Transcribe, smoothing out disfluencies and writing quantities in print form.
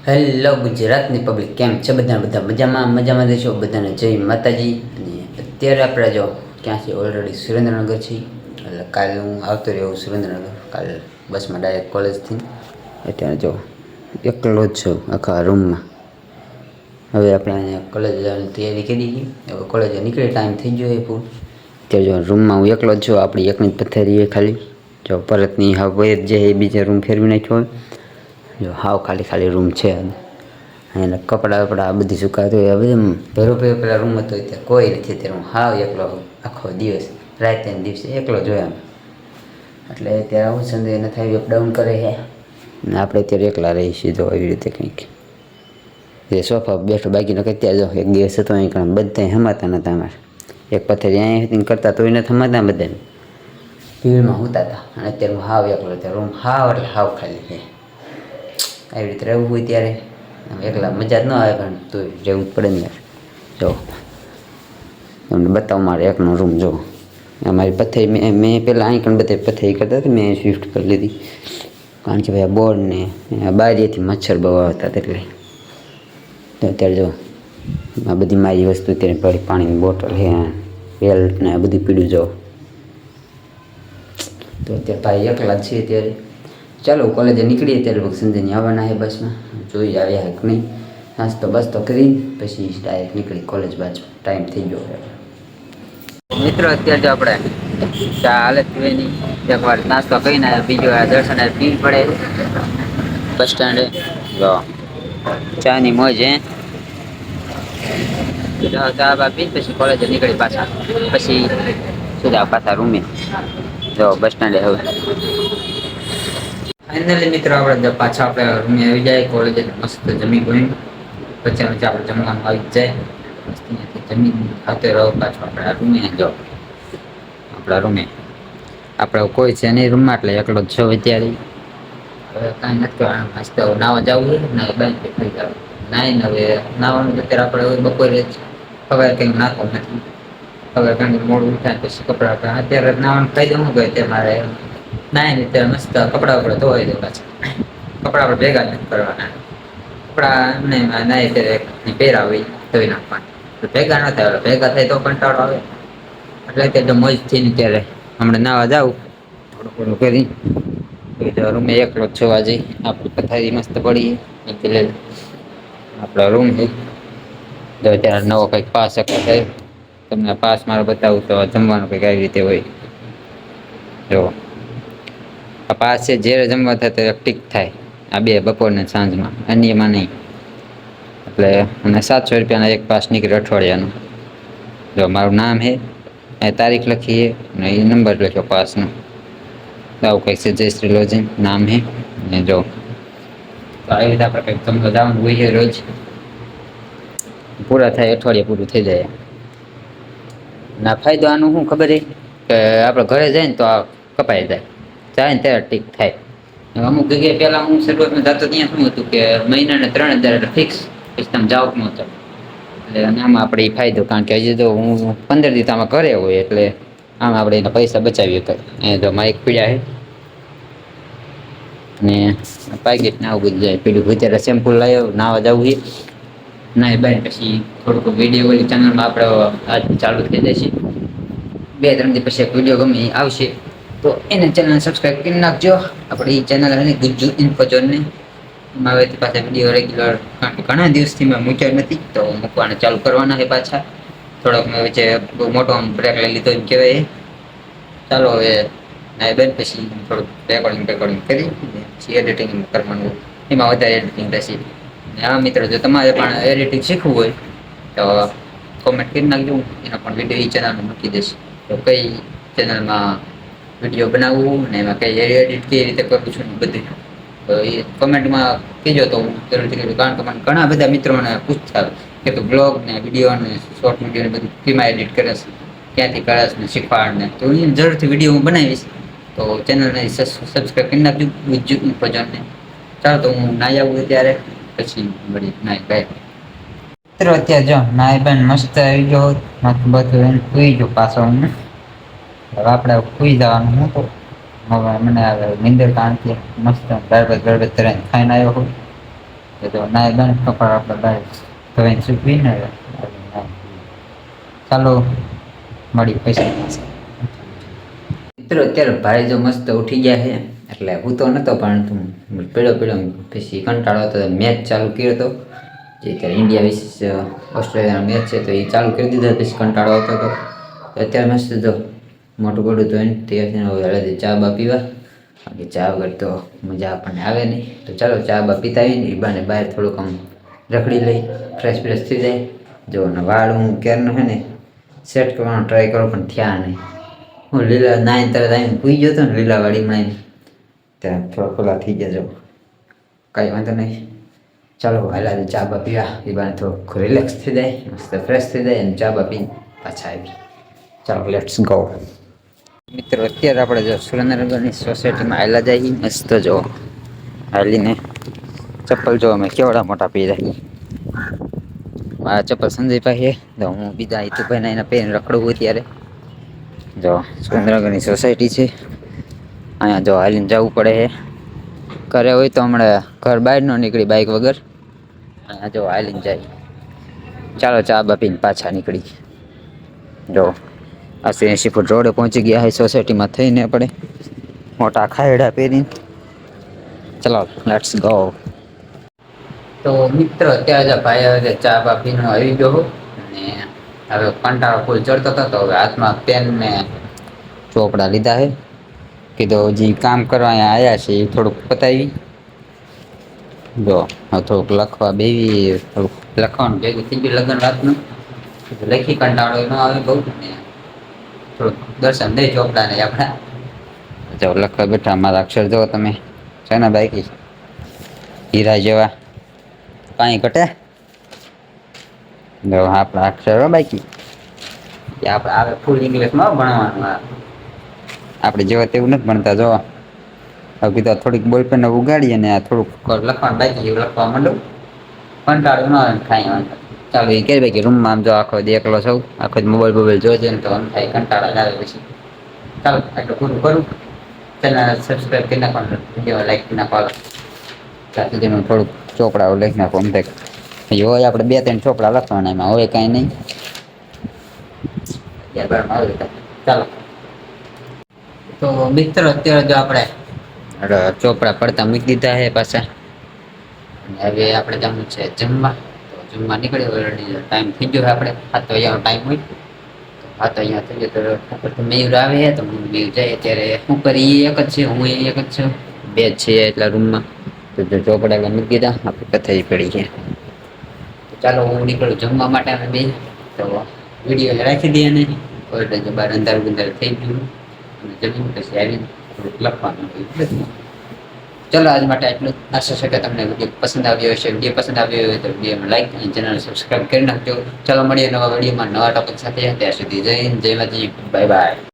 Hello ગુજરાતની public કેમ છે? બધા મજામાં દેશો. બધાને જય માતાજી. અને અત્યારે આપણે જો ક્યાં છે? ઓલરેડી સુરેન્દ્રનગર છે. એટલે કાલે હું આવતો રહ્યો સુરેન્દ્રનગર. કાલે બસમાં ડાયરેક્ટ કોલેજથી. અત્યારે જો એકલો જ છું આખા રૂમમાં. હવે આપણે અહીંયા કોલેજ જવાની તૈયારી કરી હતી. હવે કોલેજે નીકળે ટાઈમ થઈ ગયો એ ફૂલ. અત્યારે જો રૂમમાં હું એકલો જ છું. આપણી એકની જ પથારી ખાલી. જો પરતની હા વયે જે એ બીજા રૂમ ફેરવી નાખ્યો હોય. જો હાવ ખાલી રૂમ છે. અને કપડાં બપડા આ બધી સુકાતું હોય. હવે ભેરો પેલા રૂમ હતો ત્યાં કોઈ નથી. અત્યારે હું હાવ એકલો આખો દિવસ રાતે દિવસે એકલો જોયા. એટલે ત્યારે આવું સંદેહ ન થાય અપડાઉન કરે છે. ને આપણે અત્યારે એકલા રહીએ છીએ. જો એવી રીતે કંઈક એ સોફા બેઠો બાકી નકર ત્યાં જો એક દિવસ હતો અહીં કારણ બધા હમાતા નહોતા અમારે. એક પથ્થરી અહીંયા હતી કરતા તોય ન થમાતા બધાને ભીડમાં હોતા હતા. અને અત્યારે હું હાવ એકલો ત્યાં રૂમ હાવ એટલે હાવ ખાલી છે. આવી રીતે રહેવું હોય ત્યારે એકલા મજા જ ન આવે પણ તો રહેવું જ પડે ને યાર. જો તમને બતાવું મારે એકનો રૂમ જો અમારી પથ્થરી મેં પહેલાં અહીં પણ બધે પથ્થરી કરતા હતા. મેં શિફ્ટ કરી લીધી કારણ કે ભાઈ આ બોર્ડ ને બારીએથી મચ્છર બહુ આવતા હતા. એટલે તો અત્યારે જો આ બધી મારી વસ્તુ અત્યારે પડી. પાણીની બોટલ છે, બેલ્ટ ને આ બધી પીડ્યું જો. તો અત્યારે ભાઈ એકલા જ છે ત્યારે. ચાલો કોલેજે નીકળીએ ત્યારે સંજયની આવવાના છે બસમાં. જોઈ આવ્યા કે નહીં. નાસ્તો બાસ્તો કરી પછી ડાયરેક્ટ નીકળી કોલેજ બાજુ. ટાઈમ થઈ ગયો મિત્રો. અત્યારે જો આપણે ચા હાલત પીવે નહીં. એકવાર નાસ્તો કરીને બીજો વાર દર્શન પીવી પડે બસ સ્ટેન્ડે. જો ચાની મોજ હે. ચા બા પી પછી કોલેજે નીકળી પાછા. પછી સીધા પાછા રૂમે. જો બસ સ્ટેન્ડે હવે ફાઇનલી મિત્રો આપણે પાછા આપણે રૂમે આવી જાય. કોલેજે મસ્ત જમી ગયું પછી આપણે જમવાનું આવી જાય. જમીન ખાતે રહો પાછો આપણે રૂમે. જો આપણા રૂમે આપણે કોઈ છે નહીં રૂમમાં એટલે એકલો જ છો અત્યારે. હવે કાંઈ નથી કરવાનું. મસ્ત નાવા જવું ને બેંક થઈ જવું નાઈને હવે નાવાનું અત્યારે આપણે બપોરે હવે કંઈ નાખો નથી. હવે કંઈ મોડું ઉઠાય પછી કપડાં અત્યારે નાવાનું ખાઈ દઉં ગયો તે મારે નાય ને ત્યારે મસ્ત કપડાં વપડા ધોવાઈ દે પાછા. કપડાં આપણે ભેગા નથી કરવાના. કપડાં એમને નાય ત્યારે પહેરાવી ધોઈ નાખવાના. ભેગા ન થાય. ભેગા થાય તો કંટાળો આવે. એટલે કે જો મોજ થઈને ત્યારે હમણાં નાવા જાઉં થોડું કરી રૂમે એકલો જ જોવા જઈ. આપણી પથારી મસ્ત પડી એટલે આપણા રૂમ છે. તો ત્યારે નવો કંઈક પાસ થાય. તમને પાસ મારો બતાવું તો જમવાનું કંઈક આવી રીતે હોય. જો આ પાસ છે. જ્યારે જમવા થાય ત્યારે ટીક થાય. આ બે બપોરને સાંજમાં અન્યમાં નહીં. એટલે અને 700 રૂપિયાના એક પાસ નીકળે અઠવાડિયાનું. જો મારું નામ છે, તારીખ લખીએ અને એ નંબર લખ્યો પાસનો. આવું કંઈક છે. જયશ્રી લોજિંગ નામ છે. ને જો તો આવી રીતે આપણે કંઈક જમવા જવાનું હોય છે રોજ. પૂરા થાય અઠવાડિયે પૂરું થઈ જાય. ના ફાયદો આનું શું ખબર છે કે આપણે ઘરે જાય ને તો આ કપાઈ જાય. જાય ને ત્યારે ઠીક થાય. અમુક જગ્યાએ પહેલાં હું શરૂઆતમાં જતો ત્યાં શું હતું કે મહિનાને 3000 એટલે ફિક્સ. પછી તમે જાઓ કે ન જાઓ. એટલે અને આમાં આપણે ફાયદો કારણ કે હજી તો હું 15 દિવસ આમાં ઘરે હોય એટલે આમ આપણે એના પૈસા બચાવી શકાય. એ તો માઇક પીડ્યા છે ને પેકેટ ને આવું બધું જાય પીડ્યું. અત્યારે સેમ્પલ લાવ્યો નાવા જવું છે. ના બાય પછી થોડુંક વિડીયો વાળી ચેનલમાં આપણે આજ ચાલુ થઈ જાય છે. 2-3 દિવસ પછી એક વિડીયો ગમે આવશે તો એને ચેનલ સબસ્ક્રાઈબ કરી નાખજો. આપણી ચેનલ છે ગુજ્જુ ઇન્ફોજોનને. એમાં હવે પાછા વિડીયો રેગ્યુલર કારણ કે ઘણા દિવસથી મેં મૂક્યા નથી તો મૂકવાના ચાલુ કરવાના છે પાછા. થોડોક મેં વચ્ચે બહુ મોટો બ્રેક લઈ લીધો એમ કહેવાય. ચાલો હવે ના બેન પછી થોડુંક રેકોર્ડિંગ કરી પછી એડિટિંગ કરવાનું. એમાં વધારે એડિટિંગ રહેશે. હા મિત્રો, જો તમારે પણ એડિટિંગ શીખવું હોય તો કોમેન્ટ કરી નાખજો. એનો પણ વિડીયો એ ચેનલમાં મૂકી દઈશ. તો કઈ ચેનલમાં વિડીયો બનાવવું ને એમાં કઈ એડિટ કઈ રીતે કરું છું ને બધું તો એ કમેન્ટમાં કહેજો તો હું જરૂરથી કહેજો. કારણ કે મને ઘણા બધા મિત્રો મને પૂછતા કે તું બ્લોગ ને વિડીયો ને શોર્ટ વિડીયો ને બધું ફ્રીમાં એડિટ કરે છે, ક્યાંથી કરે છે ને શીખવાડ ને. તો એ જરૂરથી વિડીયો હું બનાવીશ. તો ચેનલને સબસ્ક્રાઈબ કરી નાખજો ગુજ્જુ ઇન્ફોજોનને. ચાલો તો હું નાઈ આવું ત્યારે પછી મળી નાઈ બાય. મિત્રો અત્યારે જો નાઈ બેન મસ્ત આવી ગયો. બધું એને સુઈ ગયો પાછો. હું હવે આપણે સુઈ જવાનું. હું તો હવે મને આવે નીંદર કારણ કે મસ્ત ગરબત તરીને ખાઈને આવ્યો હોય તો ના દન કપડા આપણે બાય ધોઈને સૂકવી ને ચાલો મળી પૈસા મિત્રો અત્યારે ભાઈ જો મસ્ત ઉઠી ગયા છે એટલે હું તો નતો પણ પીળો પછી કંટાળો હતો મેચ ચાલુ કર્યો હતો જે અત્યારે ઇન્ડિયા વિશ ઓસ્ટ્રેલિયાનો મેચ છે તો એ ચાલુ કરી દીધો પછી કંટાળો આવતો હતો અત્યારે મસ્ત તો મોટું ગોડું તો એને તે ચા બા પીવા બાકી ચા વગર તો મજા આપણને આવે નહીં તો ચાલો ચા બા પીતા આવીને એ બાને બહાર થોડુંક આમ રખડી લઈ ફ્રેશ થઈ જાય જો ને વાળ હું ક્યારનો છે ને સેટ કરવાનો ટ્રાય કરું પણ થયા નહીં હું લીલા નાઈન તરત આવીને પૂઈ ગયો હતો ને લીલા વાડીમાં ત્યાં થોડા ખોલા થઈ ગયા જો કાંઈ વાંધો નહીં ચાલો હાલા ચા બા પીવા એ બાને થોડુંક રિલેક્સ થઈ જાય મસ્ત ફ્રેશ થઈ જાય અને ચા બા પીને પાછા આવી ચાલો લેટ્સ ગો મિત્રો અત્યારે આપણે જો સુરેન્દ્રનગરની સોસાયટીમાં આવેલા જઈએ મસ્ત જો હાલીને ચપ્પલ જો અમે કેવડા મોટા પહેર્યા મારા ચપ્પલ સંજયભાઈ છે તો હું બીજા હિતુભાઈના એના પહેરીને રખડવું હોય ત્યારે જો સુરેન્દ્રનગરની સોસાયટી છે અહીંયા જો હાલીને જવું પડે છે ઘરે હોય તો હમણાં ઘર બહાર ન નીકળી બાઇક વગર અહીંયા જો હાલીને જાય ચાલો ચા બાપીને પાછા નીકળી જો 80 ફૂટ રોડે પહોંચી ગયા હોય સોસાયટીમાં થઈને આપણે મોટા ખાયડા પહેરીને ચલો લેટ્સ ગો તો મિત્ર અત્યારે ભાઈ હવે ચા બા પીને આવી ગયો અને હવે કંટાળો ફૂલ ચડતો હતો તો હવે હાથમાં પેન ને ચોપડા લીધા છે કીધું જે કામ કરવા અહીંયા આવ્યા છે એ થોડુંક પતાવી જો થોડુંક લખવા બેવી થોડુંક લખવાનું ભેગું થઈ ગયું લગ્ન રાતનું લખી કંટાળો ન આવે બહુ ને થોડુંક દર્શન દઈ ચોપડા ને આપણા જો લખવા બેઠા મારા અક્ષર જો તમે છે ને બાકી હીરા જેવા કાંઈ ઘટે જો આપણા અક્ષરો બાકી આપણે આવે ફૂલ ઇંગ્લિશમાં ભણવાનું આપણે જેવા તેવું નથી ભણતા જો હવે કીધું થોડીક બોલપેન ઉગાડીએ ને થોડુંક લખવાનું બાકી એવું લખવા માંડું કંટાળું ન આવે કાંઈ વાંધો ચાલો એ કહે કે રૂમમાં આમ જો આખો એકલો સૌ આખો મોબાઈલ જોજે ને તો આમ થાય કંટાળા આવે પછી ચાલો આટલું પૂરું કરું ચેનલ સબસ્ક્રાઈબ કરી નાખવાનું વિડીયો લાઈક કરી નાખવાનો ત્યાં સુધીનું થોડુંક ચોપડાઓ લખી નાખો આમ થાય હોય આપણે 2-3 ચોપડા લખવાના એમાં હોય કાંઈ નહીં ત્યારબાદ આવે ચાલો તો મિત્ર અત્યારે જો આપણે ચોપડા પડતા મૂકી દીધા છે પાછા હવે આપણે જમવું છે જમવા તો જમવા નીકળે ઓલરેડી ટાઈમ થઈ ગયો આપણે 7 વાગ્યાનો ટાઈમ હોય હા તો અહીંયા થઈ ગયો તો મેયુર આવે તો મેયુર જાય ત્યારે શું કરી એક જ છે હું એક જ છું બે જ છે એટલા રૂમમાં તો જો ચોપડા મૂકી દીધા આપણે કથાઈ પડી છે તો ચાલો હું નીકળું જમવા માટે અમે બે તો વિડીયો રાખી દઈએ ને ઓલરેડી બહાર અંધારું થઈ ગયું અને જમીન પછી આવીને થોડુંક લખવાનું ચલો આજ માટે આટલું આશા છે કે તમને વિડીયો પસંદ આવ્યો હશે વિડીયો પસંદ આવ્યો હોય તો વિડીયોને લાઈક અને ચેનલ સબસ્ક્રાઈબ કરી નાખજો ચાલો મળીએ નવા વિડીયોમાં નવા ટોપિક સાથે ત્યાં સુધી જય હિન્દ જય માતાજી બાય બાય